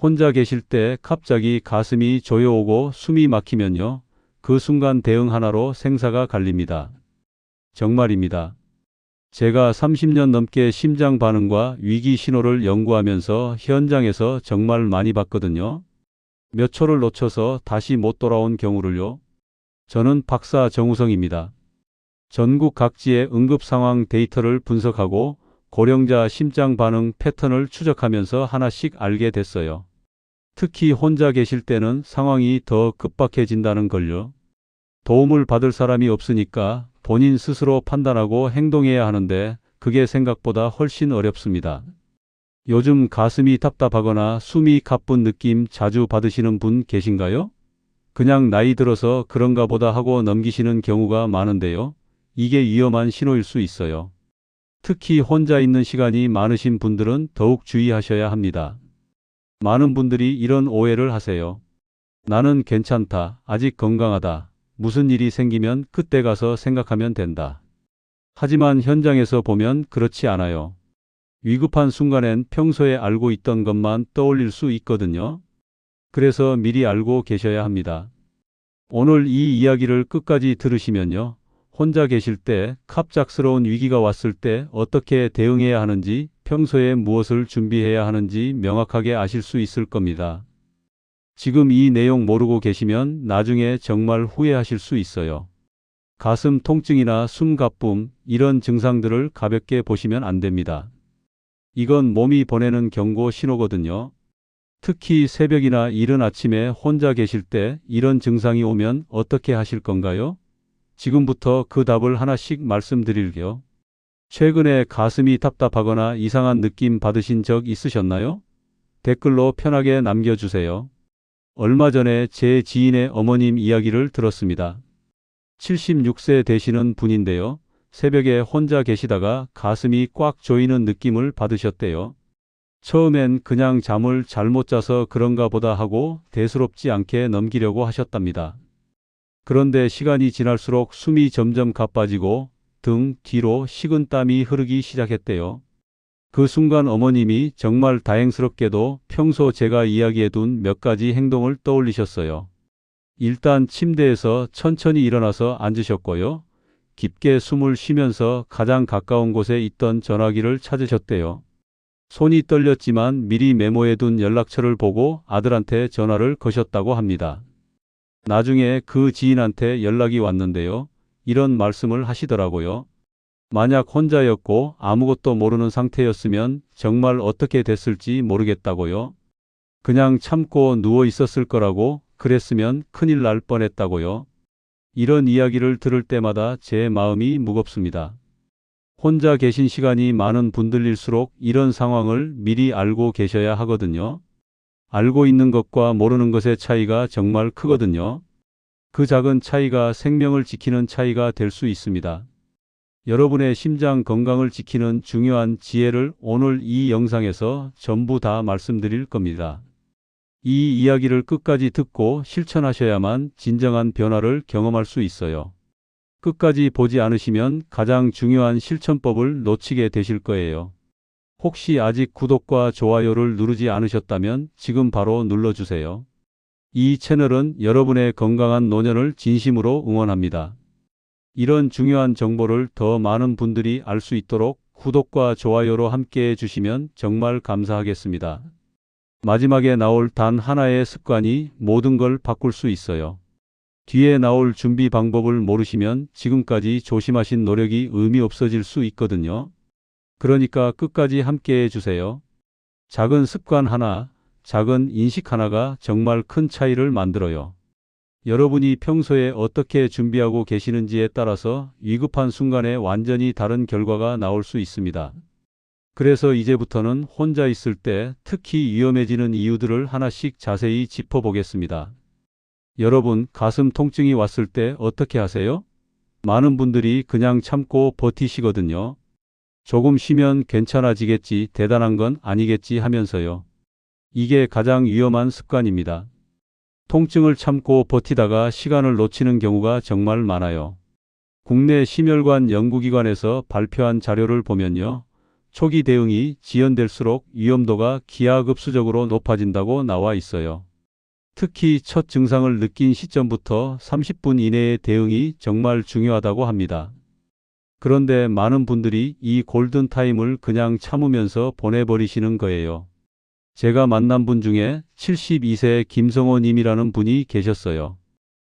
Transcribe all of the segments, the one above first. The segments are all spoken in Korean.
혼자 계실 때 갑자기 가슴이 조여오고 숨이 막히면요. 그 순간 대응 하나로 생사가 갈립니다. 정말입니다. 제가 30년 넘게 심장 반응과 위기 신호를 연구하면서 현장에서 정말 많이 봤거든요. 몇 초를 놓쳐서 다시 못 돌아온 경우를요. 저는 박사 정우성입니다. 전국 각지의 응급 상황 데이터를 분석하고 고령자 심장 반응 패턴을 추적하면서 하나씩 알게 됐어요. 특히 혼자 계실 때는 상황이 더 급박해진다는 걸요. 도움을 받을 사람이 없으니까 본인 스스로 판단하고 행동해야 하는데 그게 생각보다 훨씬 어렵습니다. 요즘 가슴이 답답하거나 숨이 가쁜 느낌 자주 받으시는 분 계신가요? 그냥 나이 들어서 그런가 보다 하고 넘기시는 경우가 많은데요. 이게 위험한 신호일 수 있어요. 특히 혼자 있는 시간이 많으신 분들은 더욱 주의하셔야 합니다. 많은 분들이 이런 오해를 하세요. 나는 괜찮다. 아직 건강하다. 무슨 일이 생기면 그때 가서 생각하면 된다. 하지만 현장에서 보면 그렇지 않아요. 위급한 순간엔 평소에 알고 있던 것만 떠올릴 수 있거든요. 그래서 미리 알고 계셔야 합니다. 오늘 이 이야기를 끝까지 들으시면요. 혼자 계실 때 갑작스러운 위기가 왔을 때 어떻게 대응해야 하는지, 평소에 무엇을 준비해야 하는지 명확하게 아실 수 있을 겁니다. 지금 이 내용 모르고 계시면 나중에 정말 후회하실 수 있어요. 가슴 통증이나 숨 가쁨, 이런 증상들을 가볍게 보시면 안 됩니다. 이건 몸이 보내는 경고 신호거든요. 특히 새벽이나 이른 아침에 혼자 계실 때 이런 증상이 오면 어떻게 하실 건가요? 지금부터 그 답을 하나씩 말씀드릴게요. 최근에 가슴이 답답하거나 이상한 느낌 받으신 적 있으셨나요? 댓글로 편하게 남겨주세요. 얼마 전에 제 지인의 어머님 이야기를 들었습니다. 76세 되시는 분인데요. 새벽에 혼자 계시다가 가슴이 꽉 조이는 느낌을 받으셨대요. 처음엔 그냥 잠을 잘못 자서 그런가 보다 하고 대수롭지 않게 넘기려고 하셨답니다. 그런데 시간이 지날수록 숨이 점점 가빠지고 등 뒤로 식은땀이 흐르기 시작했대요. 그 순간 어머님이 정말 다행스럽게도 평소 제가 이야기해둔 몇 가지 행동을 떠올리셨어요. 일단 침대에서 천천히 일어나서 앉으셨고요. 깊게 숨을 쉬면서 가장 가까운 곳에 있던 전화기를 찾으셨대요. 손이 떨렸지만 미리 메모해둔 연락처를 보고 아들한테 전화를 거셨다고 합니다. 나중에 그 지인한테 연락이 왔는데요. 이런 말씀을 하시더라고요. 만약 혼자였고 아무것도 모르는 상태였으면 정말 어떻게 됐을지 모르겠다고요. 그냥 참고 누워 있었을 거라고, 그랬으면 큰일 날 뻔했다고요. 이런 이야기를 들을 때마다 제 마음이 무겁습니다. 혼자 계신 시간이 많은 분들일수록 이런 상황을 미리 알고 계셔야 하거든요. 알고 있는 것과 모르는 것의 차이가 정말 크거든요. 그 작은 차이가 생명을 지키는 차이가 될 수 있습니다. 여러분의 심장 건강을 지키는 중요한 지혜를 오늘 이 영상에서 전부 다 말씀드릴 겁니다. 이 이야기를 끝까지 듣고 실천하셔야만 진정한 변화를 경험할 수 있어요. 끝까지 보지 않으시면 가장 중요한 실천법을 놓치게 되실 거예요. 혹시 아직 구독과 좋아요를 누르지 않으셨다면 지금 바로 눌러주세요. 이 채널은 여러분의 건강한 노년을 진심으로 응원합니다. 이런 중요한 정보를 더 많은 분들이 알 수 있도록 구독과 좋아요로 함께 해주시면 정말 감사하겠습니다. 마지막에 나올 단 하나의 습관이 모든 걸 바꿀 수 있어요. 뒤에 나올 준비 방법을 모르시면 지금까지 조심하신 노력이 의미 없어질 수 있거든요. 그러니까 끝까지 함께 해주세요. 작은 습관 하나, 작은 인식 하나가 정말 큰 차이를 만들어요. 여러분이 평소에 어떻게 준비하고 계시는지에 따라서 위급한 순간에 완전히 다른 결과가 나올 수 있습니다. 그래서 이제부터는 혼자 있을 때 특히 위험해지는 이유들을 하나씩 자세히 짚어보겠습니다. 여러분, 가슴 통증이 왔을 때 어떻게 하세요? 많은 분들이 그냥 참고 버티시거든요. 조금 쉬면 괜찮아지겠지, 대단한 건 아니겠지 하면서요. 이게 가장 위험한 습관입니다. 통증을 참고 버티다가 시간을 놓치는 경우가 정말 많아요. 국내 심혈관 연구기관에서 발표한 자료를 보면요. 초기 대응이 지연될수록 위험도가 기하급수적으로 높아진다고 나와 있어요. 특히 첫 증상을 느낀 시점부터 30분 이내의 대응이 정말 중요하다고 합니다. 그런데 많은 분들이 이 골든타임을 그냥 참으면서 보내버리시는 거예요. 제가 만난 분 중에 72세 김성호 님이라는 분이 계셨어요.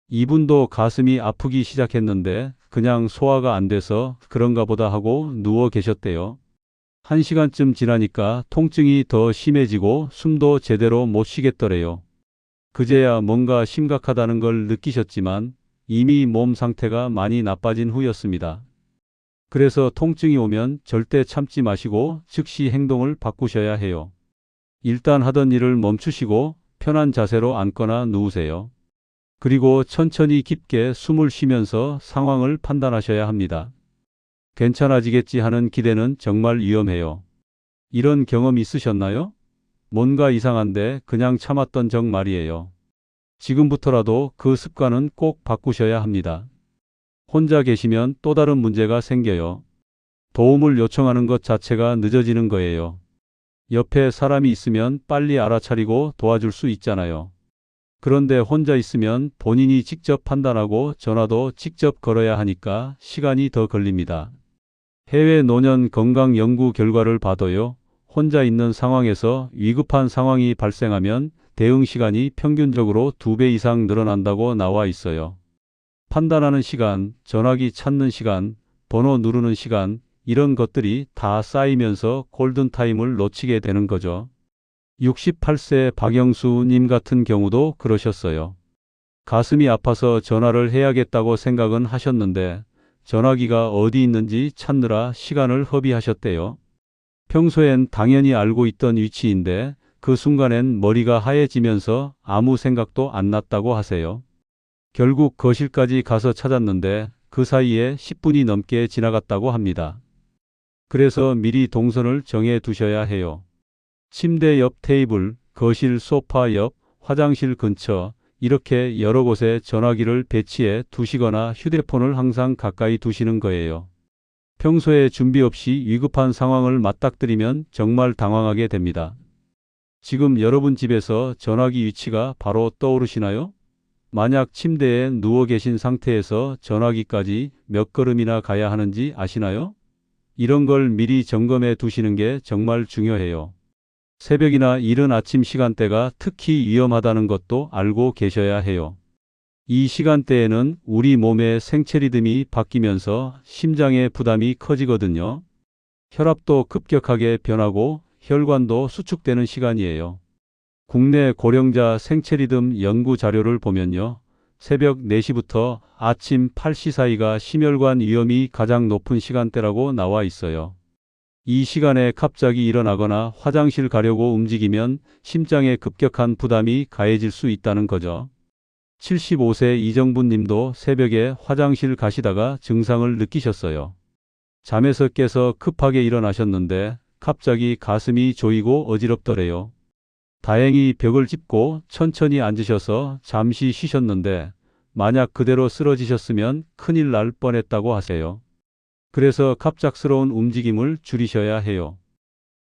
이분도 가슴이 아프기 시작했는데 그냥 소화가 안 돼서 그런가 보다 하고 누워 계셨대요. 1시간쯤 지나니까 통증이 더 심해지고 숨도 제대로 못 쉬겠더래요. 그제야 뭔가 심각하다는 걸 느끼셨지만 이미 몸 상태가 많이 나빠진 후였습니다. 그래서 통증이 오면 절대 참지 마시고 즉시 행동을 바꾸셔야 해요. 일단 하던 일을 멈추시고 편한 자세로 앉거나 누우세요. 그리고 천천히 깊게 숨을 쉬면서 상황을 판단하셔야 합니다. 괜찮아지겠지 하는 기대는 정말 위험해요. 이런 경험 있으셨나요? 뭔가 이상한데 그냥 참았던 적 말이에요. 지금부터라도 그 습관은 꼭 바꾸셔야 합니다. 혼자 계시면 또 다른 문제가 생겨요. 도움을 요청하는 것 자체가 늦어지는 거예요. 옆에 사람이 있으면 빨리 알아차리고 도와줄 수 있잖아요. 그런데 혼자 있으면 본인이 직접 판단하고 전화도 직접 걸어야 하니까 시간이 더 걸립니다. 해외 노년 건강 연구 결과를 봐도요. 혼자 있는 상황에서 위급한 상황이 발생하면 대응 시간이 평균적으로 2배 이상 늘어난다고 나와 있어요. 판단하는 시간, 전화기 찾는 시간, 번호 누르는 시간, 이런 것들이 다 쌓이면서 골든타임을 놓치게 되는 거죠. 68세 박영수 님 같은 경우도 그러셨어요. 가슴이 아파서 전화를 해야겠다고 생각은 하셨는데 전화기가 어디 있는지 찾느라 시간을 허비하셨대요. 평소엔 당연히 알고 있던 위치인데 그 순간엔 머리가 하얘지면서 아무 생각도 안 났다고 하세요. 결국 거실까지 가서 찾았는데 그 사이에 10분이 넘게 지나갔다고 합니다. 그래서 미리 동선을 정해 두셔야 해요. 침대 옆 테이블, 거실 소파 옆, 화장실 근처 이렇게 여러 곳에 전화기를 배치해 두시거나 휴대폰을 항상 가까이 두시는 거예요. 평소에 준비 없이 위급한 상황을 맞닥뜨리면 정말 당황하게 됩니다. 지금 여러분 집에서 전화기 위치가 바로 떠오르시나요? 만약 침대에 누워 계신 상태에서 전화기까지 몇 걸음이나 가야 하는지 아시나요? 이런 걸 미리 점검해 두시는 게 정말 중요해요. 새벽이나 이른 아침 시간대가 특히 위험하다는 것도 알고 계셔야 해요. 이 시간대에는 우리 몸의 생체 리듬이 바뀌면서 심장의 부담이 커지거든요. 혈압도 급격하게 변하고 혈관도 수축되는 시간이에요. 국내 고령자 생체 리듬 연구 자료를 보면요. 새벽 4시부터 아침 8시 사이가 심혈관 위험이 가장 높은 시간대라고 나와 있어요. 이 시간에 갑자기 일어나거나 화장실 가려고 움직이면 심장에 급격한 부담이 가해질 수 있다는 거죠. 75세 이정분 님도 새벽에 화장실 가시다가 증상을 느끼셨어요. 잠에서 깨서 급하게 일어나셨는데 갑자기 가슴이 조이고 어지럽더래요. 다행히 벽을 짚고 천천히 앉으셔서 잠시 쉬셨는데 만약 그대로 쓰러지셨으면 큰일 날 뻔했다고 하세요. 그래서 갑작스러운 움직임을 줄이셔야 해요.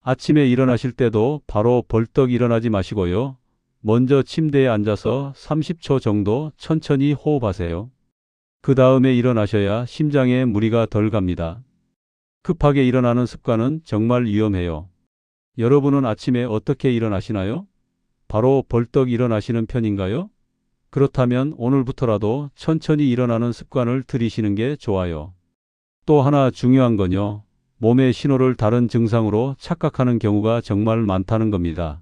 아침에 일어나실 때도 바로 벌떡 일어나지 마시고요. 먼저 침대에 앉아서 30초 정도 천천히 호흡하세요. 그 다음에 일어나셔야 심장에 무리가 덜 갑니다. 급하게 일어나는 습관은 정말 위험해요. 여러분은 아침에 어떻게 일어나시나요? 바로 벌떡 일어나시는 편인가요? 그렇다면 오늘부터라도 천천히 일어나는 습관을 들이시는 게 좋아요. 또 하나 중요한 건요. 몸의 신호를 다른 증상으로 착각하는 경우가 정말 많다는 겁니다.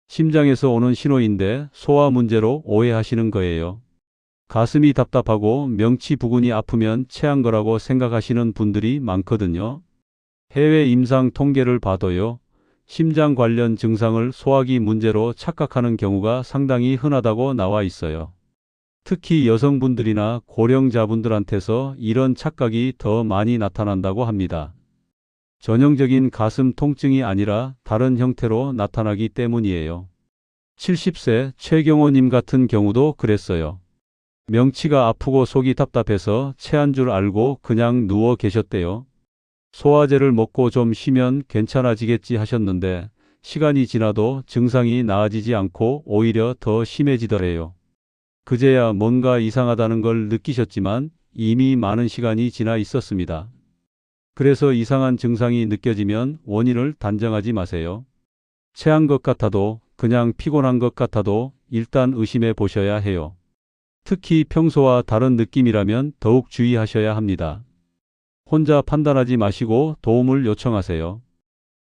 심장에서 오는 신호인데 소화 문제로 오해하시는 거예요. 가슴이 답답하고 명치 부근이 아프면 체한 거라고 생각하시는 분들이 많거든요. 해외 임상 통계를 봐도요. 심장 관련 증상을 소화기 문제로 착각하는 경우가 상당히 흔하다고 나와 있어요. 특히 여성분들이나 고령자분들한테서 이런 착각이 더 많이 나타난다고 합니다. 전형적인 가슴 통증이 아니라 다른 형태로 나타나기 때문이에요. 70세 최경호님 같은 경우도 그랬어요. 명치가 아프고 속이 답답해서 체한 줄 알고 그냥 누워 계셨대요. 소화제를 먹고 좀 쉬면 괜찮아지겠지 하셨는데 시간이 지나도 증상이 나아지지 않고 오히려 더 심해지더래요. 그제야 뭔가 이상하다는 걸 느끼셨지만 이미 많은 시간이 지나 있었습니다. 그래서 이상한 증상이 느껴지면 원인을 단정하지 마세요. 체한 것 같아도 그냥 피곤한 것 같아도 일단 의심해 보셔야 해요. 특히 평소와 다른 느낌이라면 더욱 주의하셔야 합니다. 혼자 판단하지 마시고 도움을 요청하세요.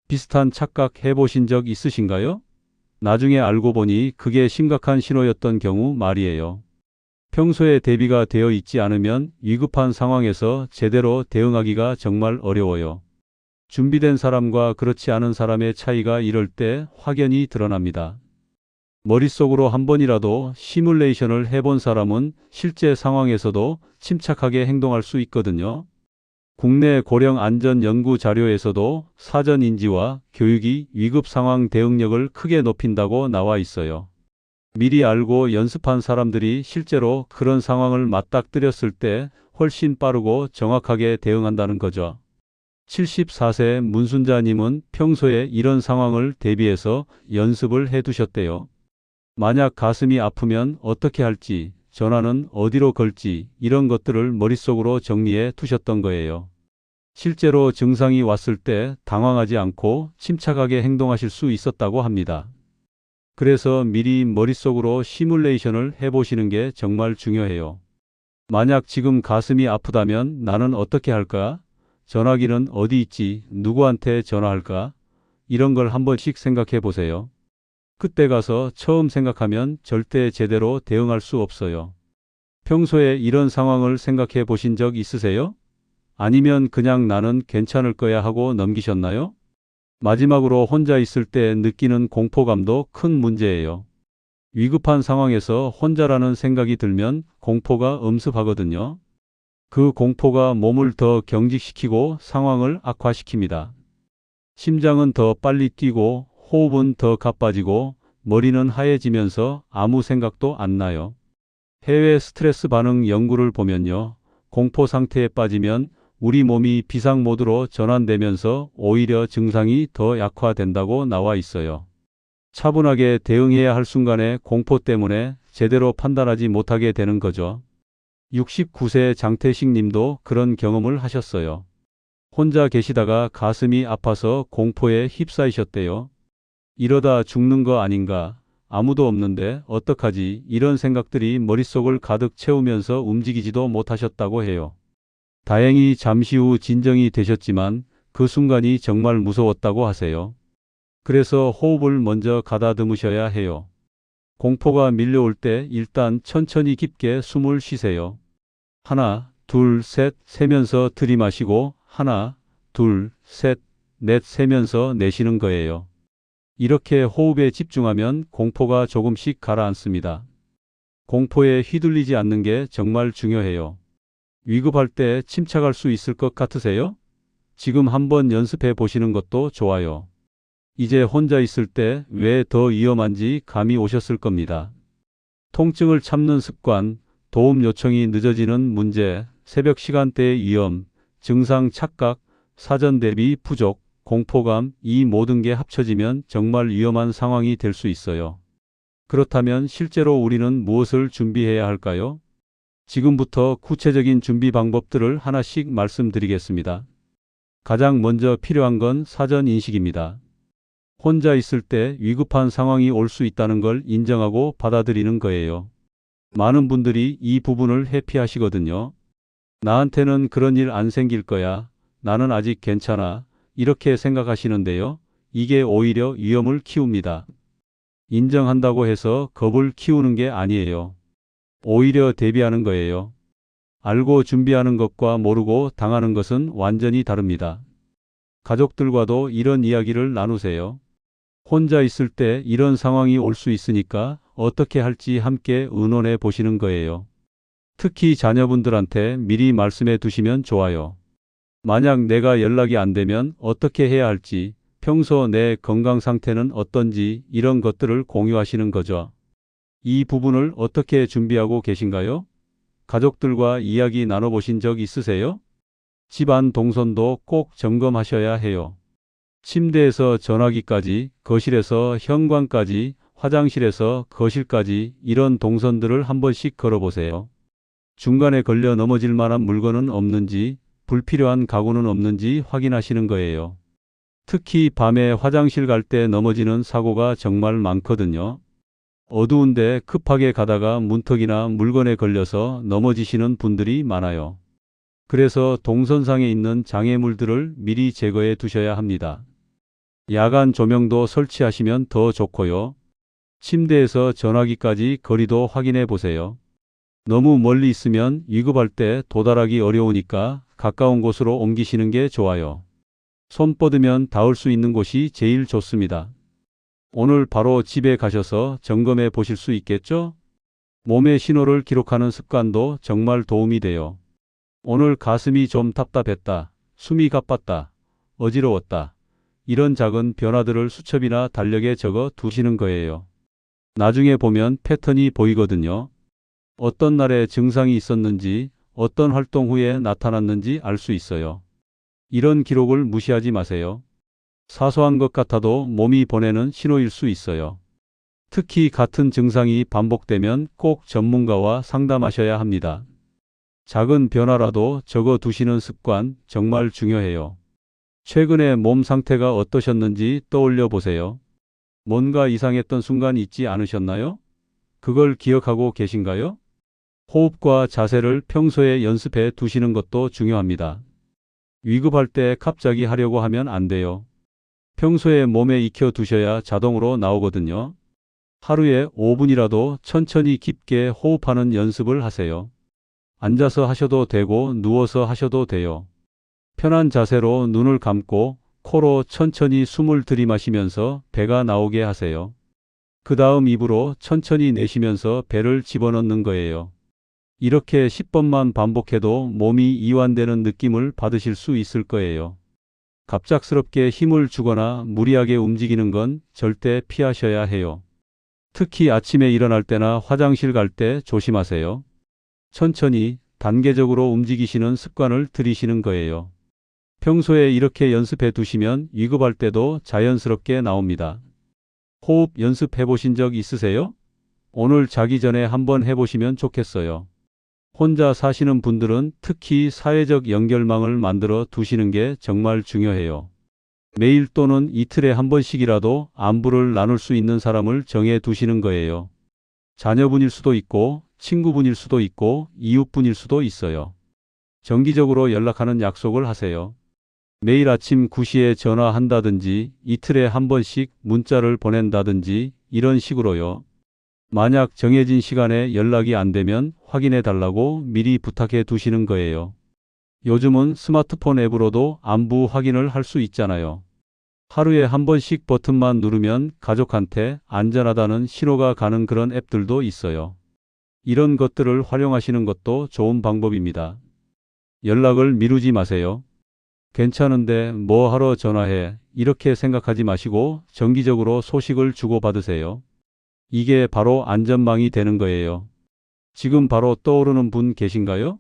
비슷한 착각 해보신 적 있으신가요? 나중에 알고 보니 그게 심각한 신호였던 경우 말이에요. 평소에 대비가 되어 있지 않으면 위급한 상황에서 제대로 대응하기가 정말 어려워요. 준비된 사람과 그렇지 않은 사람의 차이가 이럴 때 확연히 드러납니다. 머릿속으로 한 번이라도 시뮬레이션을 해본 사람은 실제 상황에서도 침착하게 행동할 수 있거든요. 국내 고령 안전 연구 자료에서도 사전 인지와 교육이 위급 상황 대응력을 크게 높인다고 나와 있어요. 미리 알고 연습한 사람들이 실제로 그런 상황을 맞닥뜨렸을 때 훨씬 빠르고 정확하게 대응한다는 거죠. 74세 문순자님은 평소에 이런 상황을 대비해서 연습을 해두셨대요. 만약 가슴이 아프면 어떻게 할지, 전화는 어디로 걸지 이런 것들을 머릿속으로 정리해 두셨던 거예요. 실제로 증상이 왔을 때 당황하지 않고 침착하게 행동하실 수 있었다고 합니다. 그래서 미리 머릿속으로 시뮬레이션을 해보시는 게 정말 중요해요. 만약 지금 가슴이 아프다면 나는 어떻게 할까? 전화기는 어디 있지? 누구한테 전화할까? 이런 걸 한 번씩 생각해 보세요. 그때 가서 처음 생각하면 절대 제대로 대응할 수 없어요. 평소에 이런 상황을 생각해 보신 적 있으세요? 아니면 그냥 나는 괜찮을 거야 하고 넘기셨나요? 마지막으로 혼자 있을 때 느끼는 공포감도 큰 문제예요. 위급한 상황에서 혼자라는 생각이 들면 공포가 엄습하거든요. 그 공포가 몸을 더 경직시키고 상황을 악화시킵니다. 심장은 더 빨리 뛰고 호흡은 더 가빠지고 머리는 하얘지면서 아무 생각도 안 나요. 해외 스트레스 반응 연구를 보면요. 공포 상태에 빠지면 우리 몸이 비상 모드로 전환되면서 오히려 증상이 더 약화된다고 나와 있어요. 차분하게 대응해야 할 순간에 공포 때문에 제대로 판단하지 못하게 되는 거죠. 69세 장태식 님도 그런 경험을 하셨어요. 혼자 계시다가 가슴이 아파서 공포에 휩싸이셨대요. 이러다 죽는 거 아닌가? 아무도 없는데 어떡하지? 이런 생각들이 머릿속을 가득 채우면서 움직이지도 못하셨다고 해요. 다행히 잠시 후 진정이 되셨지만 그 순간이 정말 무서웠다고 하세요. 그래서 호흡을 먼저 가다듬으셔야 해요. 공포가 밀려올 때 일단 천천히 깊게 숨을 쉬세요. 하나, 둘, 셋 세면서 들이마시고 하나, 둘, 셋, 넷 세면서 내쉬는 거예요. 이렇게 호흡에 집중하면 공포가 조금씩 가라앉습니다. 공포에 휘둘리지 않는 게 정말 중요해요. 위급할 때 침착할 수 있을 것 같으세요? 지금 한번 연습해 보시는 것도 좋아요. 이제 혼자 있을 때 왜 더 위험한지 감이 오셨을 겁니다. 통증을 참는 습관, 도움 요청이 늦어지는 문제, 새벽 시간대의 위험, 증상 착각, 사전 대비 부족, 공포감, 이 모든 게 합쳐지면 정말 위험한 상황이 될 수 있어요. 그렇다면 실제로 우리는 무엇을 준비해야 할까요? 지금부터 구체적인 준비 방법들을 하나씩 말씀드리겠습니다. 가장 먼저 필요한 건 사전 인식입니다. 혼자 있을 때 위급한 상황이 올 수 있다는 걸 인정하고 받아들이는 거예요. 많은 분들이 이 부분을 회피하시거든요. 나한테는 그런 일 안 생길 거야. 나는 아직 괜찮아. 이렇게 생각하시는데요. 이게 오히려 위험을 키웁니다. 인정한다고 해서 겁을 키우는 게 아니에요. 오히려 대비하는 거예요. 알고 준비하는 것과 모르고 당하는 것은 완전히 다릅니다. 가족들과도 이런 이야기를 나누세요. 혼자 있을 때 이런 상황이 올 수 있으니까 어떻게 할지 함께 의논해 보시는 거예요. 특히 자녀분들한테 미리 말씀해 두시면 좋아요. 만약 내가 연락이 안 되면 어떻게 해야 할지, 평소 내 건강 상태는 어떤지 이런 것들을 공유하시는 거죠. 이 부분을 어떻게 준비하고 계신가요? 가족들과 이야기 나눠보신 적 있으세요? 집안 동선도 꼭 점검하셔야 해요. 침대에서 전화기까지, 거실에서 현관까지, 화장실에서 거실까지 이런 동선들을 한 번씩 걸어보세요. 중간에 걸려 넘어질 만한 물건은 없는지, 불필요한 가구는 없는지 확인하시는 거예요. 특히 밤에 화장실 갈 때 넘어지는 사고가 정말 많거든요. 어두운데 급하게 가다가 문턱이나 물건에 걸려서 넘어지시는 분들이 많아요. 그래서 동선상에 있는 장애물들을 미리 제거해 두셔야 합니다. 야간 조명도 설치하시면 더 좋고요. 침대에서 전화기까지 거리도 확인해 보세요. 너무 멀리 있으면 위급할 때 도달하기 어려우니까 가까운 곳으로 옮기시는 게 좋아요. 손 뻗으면 닿을 수 있는 곳이 제일 좋습니다. 오늘 바로 집에 가셔서 점검해 보실 수 있겠죠? 몸의 신호를 기록하는 습관도 정말 도움이 돼요. 오늘 가슴이 좀 답답했다, 숨이 가빴다, 어지러웠다. 이런 작은 변화들을 수첩이나 달력에 적어 두시는 거예요. 나중에 보면 패턴이 보이거든요. 어떤 날에 증상이 있었는지, 어떤 활동 후에 나타났는지 알 수 있어요. 이런 기록을 무시하지 마세요. 사소한 것 같아도 몸이 보내는 신호일 수 있어요. 특히 같은 증상이 반복되면 꼭 전문가와 상담하셔야 합니다. 작은 변화라도 적어 두시는 습관 정말 중요해요. 최근에 몸 상태가 어떠셨는지 떠올려 보세요. 뭔가 이상했던 순간 있지 않으셨나요? 그걸 기억하고 계신가요? 호흡과 자세를 평소에 연습해 두시는 것도 중요합니다. 위급할 때 갑자기 하려고 하면 안 돼요. 평소에 몸에 익혀 두셔야 자동으로 나오거든요. 하루에 5분이라도 천천히 깊게 호흡하는 연습을 하세요. 앉아서 하셔도 되고 누워서 하셔도 돼요. 편한 자세로 눈을 감고 코로 천천히 숨을 들이마시면서 배가 나오게 하세요. 그 다음 입으로 천천히 내쉬면서 배를 집어넣는 거예요. 이렇게 10번만 반복해도 몸이 이완되는 느낌을 받으실 수 있을 거예요. 갑작스럽게 힘을 주거나 무리하게 움직이는 건 절대 피하셔야 해요. 특히 아침에 일어날 때나 화장실 갈 때 조심하세요. 천천히 단계적으로 움직이시는 습관을 들이시는 거예요. 평소에 이렇게 연습해 두시면 위급할 때도 자연스럽게 나옵니다. 호흡 연습해 보신 적 있으세요? 오늘 자기 전에 한번 해보시면 좋겠어요. 혼자 사시는 분들은 특히 사회적 연결망을 만들어 두시는 게 정말 중요해요. 매일 또는 이틀에 한 번씩이라도 안부를 나눌 수 있는 사람을 정해 두시는 거예요. 자녀분일 수도 있고, 친구분일 수도 있고, 이웃분일 수도 있어요. 정기적으로 연락하는 약속을 하세요. 매일 아침 9시에 전화한다든지, 이틀에 한 번씩 문자를 보낸다든지, 이런 식으로요. 만약 정해진 시간에 연락이 안 되면 확인해 달라고 미리 부탁해 두시는 거예요. 요즘은 스마트폰 앱으로도 안부 확인을 할 수 있잖아요. 하루에 한 번씩 버튼만 누르면 가족한테 안전하다는 신호가 가는 그런 앱들도 있어요. 이런 것들을 활용하시는 것도 좋은 방법입니다. 연락을 미루지 마세요. 괜찮은데 뭐 하러 전화해? 이렇게 생각하지 마시고 정기적으로 소식을 주고받으세요. 이게 바로 안전망이 되는 거예요. 지금 바로 떠오르는 분 계신가요?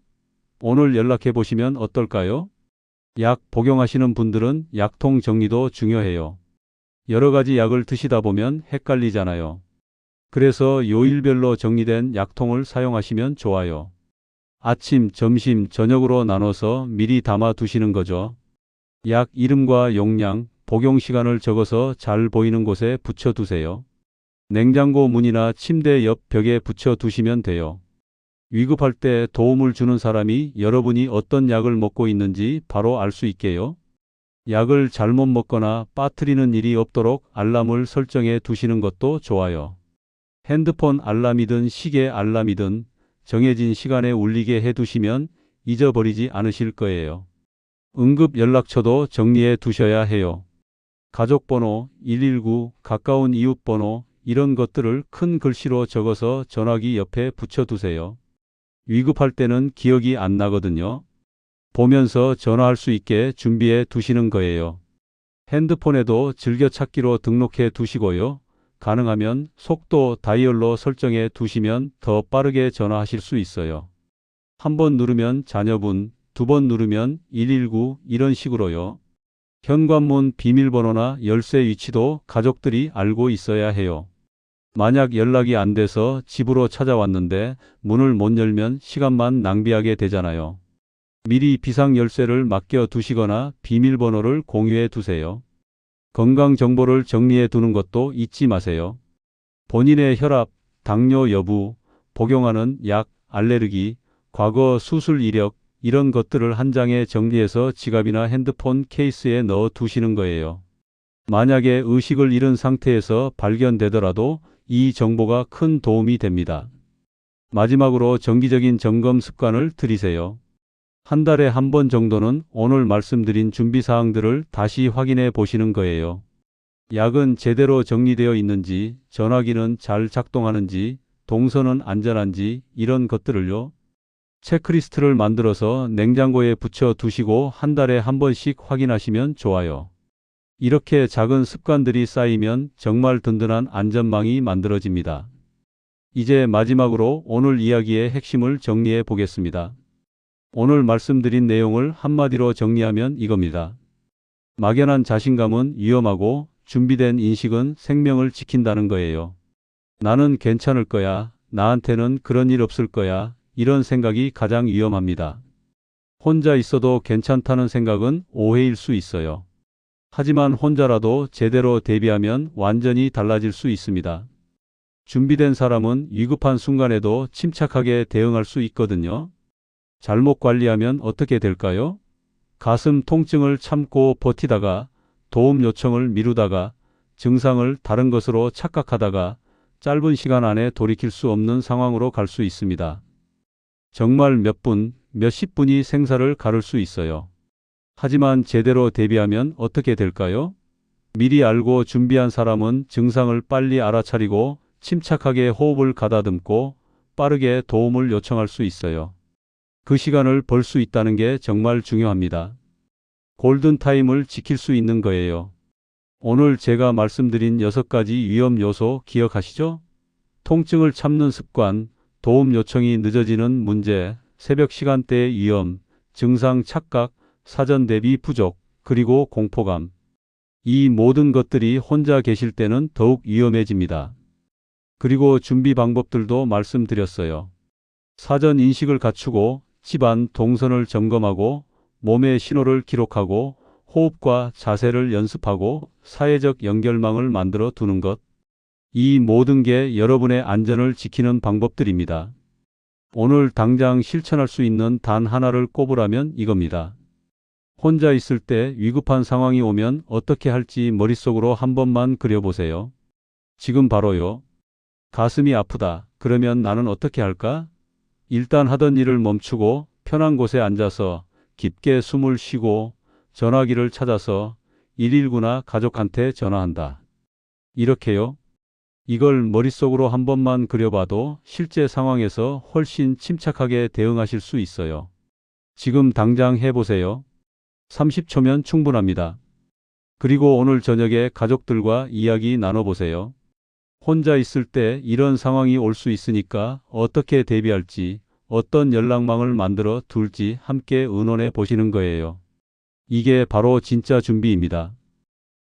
오늘 연락해 보시면 어떨까요? 약 복용하시는 분들은 약통 정리도 중요해요. 여러 가지 약을 드시다 보면 헷갈리잖아요. 그래서 요일별로 정리된 약통을 사용하시면 좋아요. 아침, 점심, 저녁으로 나눠서 미리 담아 두시는 거죠. 약 이름과 용량, 복용 시간을 적어서 잘 보이는 곳에 붙여 두세요. 냉장고 문이나 침대 옆 벽에 붙여 두시면 돼요. 위급할 때 도움을 주는 사람이 여러분이 어떤 약을 먹고 있는지 바로 알 수 있게요. 약을 잘못 먹거나 빠뜨리는 일이 없도록 알람을 설정해 두시는 것도 좋아요. 핸드폰 알람이든 시계 알람이든 정해진 시간에 울리게 해 두시면 잊어버리지 않으실 거예요. 응급 연락처도 정리해 두셔야 해요. 가족 번호, 119, 가까운 이웃 번호, 이런 것들을 큰 글씨로 적어서 전화기 옆에 붙여두세요. 위급할 때는 기억이 안 나거든요. 보면서 전화할 수 있게 준비해 두시는 거예요. 핸드폰에도 즐겨찾기로 등록해 두시고요. 가능하면 속도 다이얼로 설정해 두시면 더 빠르게 전화하실 수 있어요. 한번 누르면 자녀분, 2번 누르면 119 이런 식으로요. 현관문 비밀번호나 열쇠 위치도 가족들이 알고 있어야 해요. 만약 연락이 안 돼서 집으로 찾아왔는데 문을 못 열면 시간만 낭비하게 되잖아요. 미리 비상 열쇠를 맡겨 두시거나 비밀번호를 공유해 두세요. 건강 정보를 정리해 두는 것도 잊지 마세요. 본인의 혈압, 당뇨 여부, 복용하는 약, 알레르기, 과거 수술 이력 이런 것들을 한 장에 정리해서 지갑이나 핸드폰 케이스에 넣어 두시는 거예요. 만약에 의식을 잃은 상태에서 발견되더라도 이 정보가 큰 도움이 됩니다. 마지막으로 정기적인 점검 습관을 들이세요. 한 달에 한 번 정도는 오늘 말씀드린 준비사항들을 다시 확인해 보시는 거예요. 약은 제대로 정리되어 있는지, 전화기는 잘 작동하는지, 동선은 안전한지 이런 것들을요. 체크리스트를 만들어서 냉장고에 붙여 두시고 한 달에 한 번씩 확인하시면 좋아요. 이렇게 작은 습관들이 쌓이면 정말 든든한 안전망이 만들어집니다. 이제 마지막으로 오늘 이야기의 핵심을 정리해 보겠습니다. 오늘 말씀드린 내용을 한마디로 정리하면 이겁니다. 막연한 자신감은 위험하고 준비된 인식은 생명을 지킨다는 거예요. 나는 괜찮을 거야. 나한테는 그런 일 없을 거야. 이런 생각이 가장 위험합니다. 혼자 있어도 괜찮다는 생각은 오해일 수 있어요. 하지만 혼자라도 제대로 대비하면 완전히 달라질 수 있습니다. 준비된 사람은 위급한 순간에도 침착하게 대응할 수 있거든요. 잘못 관리하면 어떻게 될까요? 가슴 통증을 참고 버티다가, 도움 요청을 미루다가, 증상을 다른 것으로 착각하다가 짧은 시간 안에 돌이킬 수 없는 상황으로 갈 수 있습니다. 정말 몇 분, 몇십 분이 생사를 가를 수 있어요. 하지만 제대로 대비하면 어떻게 될까요? 미리 알고 준비한 사람은 증상을 빨리 알아차리고 침착하게 호흡을 가다듬고 빠르게 도움을 요청할 수 있어요. 그 시간을 벌 수 있다는 게 정말 중요합니다. 골든타임을 지킬 수 있는 거예요. 오늘 제가 말씀드린 6가지 위험 요소 기억하시죠? 통증을 참는 습관, 도움 요청이 늦어지는 문제, 새벽 시간대의 위험, 증상 착각, 사전 대비 부족, 그리고 공포감. 이 모든 것들이 혼자 계실 때는 더욱 위험해집니다. 그리고 준비 방법들도 말씀드렸어요. 사전 인식을 갖추고 집안 동선을 점검하고 몸의 신호를 기록하고 호흡과 자세를 연습하고 사회적 연결망을 만들어 두는 것. 이 모든 게 여러분의 안전을 지키는 방법들입니다. 오늘 당장 실천할 수 있는 단 하나를 꼽으라면 이겁니다. 혼자 있을 때 위급한 상황이 오면 어떻게 할지 머릿속으로 한 번만 그려보세요. 지금 바로요. 가슴이 아프다. 그러면 나는 어떻게 할까? 일단 하던 일을 멈추고 편한 곳에 앉아서 깊게 숨을 쉬고 전화기를 찾아서 119나 가족한테 전화한다. 이렇게요. 이걸 머릿속으로 한 번만 그려봐도 실제 상황에서 훨씬 침착하게 대응하실 수 있어요. 지금 당장 해보세요. 30초면 충분합니다. 그리고 오늘 저녁에 가족들과 이야기 나눠보세요. 혼자 있을 때 이런 상황이 올 수 있으니까 어떻게 대비할지, 어떤 연락망을 만들어 둘지 함께 의논해 보시는 거예요. 이게 바로 진짜 준비입니다.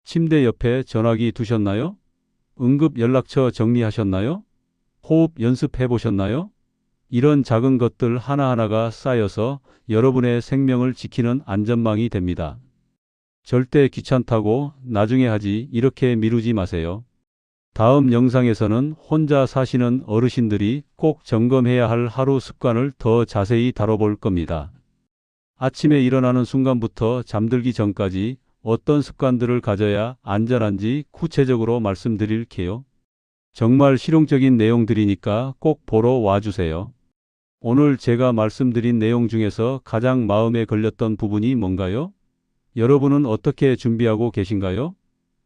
침대 옆에 전화기 두셨나요? 응급 연락처 정리하셨나요? 호흡 연습해 보셨나요? 이런 작은 것들 하나하나가 쌓여서 여러분의 생명을 지키는 안전망이 됩니다. 절대 귀찮다고 나중에 하지 이렇게 미루지 마세요. 다음 영상에서는 혼자 사시는 어르신들이 꼭 점검해야 할 하루 습관을 더 자세히 다뤄볼 겁니다. 아침에 일어나는 순간부터 잠들기 전까지 어떤 습관들을 가져야 안전한지 구체적으로 말씀드릴게요. 정말 실용적인 내용들이니까 꼭 보러 와주세요. 오늘 제가 말씀드린 내용 중에서 가장 마음에 걸렸던 부분이 뭔가요? 여러분은 어떻게 준비하고 계신가요?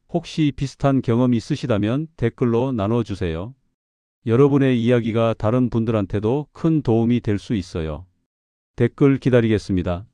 혹시 비슷한 경험 있으시다면 댓글로 나눠주세요. 여러분의 이야기가 다른 분들한테도 큰 도움이 될 수 있어요. 댓글 기다리겠습니다.